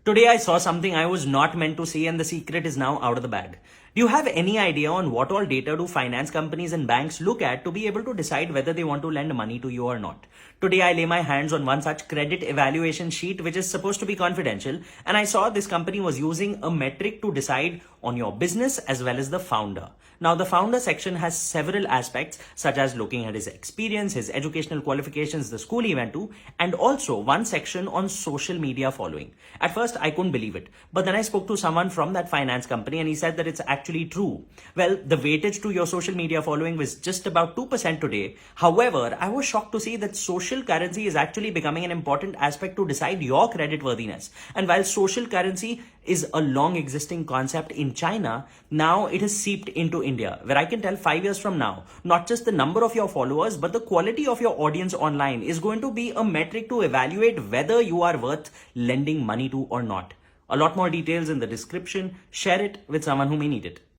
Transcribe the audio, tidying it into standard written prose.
Today I saw something I was not meant to see and the secret is now out of the bag. Do you have any idea on what all data do finance companies and banks look at to be able to decide whether they want to lend money to you or not? Today I lay my hands on one such credit evaluation sheet which is supposed to be confidential, and I saw this company was using a metric to decide on your business as well as the founder. Now the founder section has several aspects such as looking at his experience, his educational qualifications, the school he went to, and also one section on social media following. At first I couldn't believe it, but then I spoke to someone from that finance company and he said that it's actually true. Well, the weightage to your social media following was just about 2% today. However, I was shocked to see that social currency is actually becoming an important aspect to decide your credit worthiness. And while social currency is a long existing concept in China, now it has seeped into India, where I can tell 5 years from now, not just the number of your followers, but the quality of your audience online is going to be a metric to evaluate whether you are worth lending money to or not. A lot more details in the description. Share it with someone who may need it.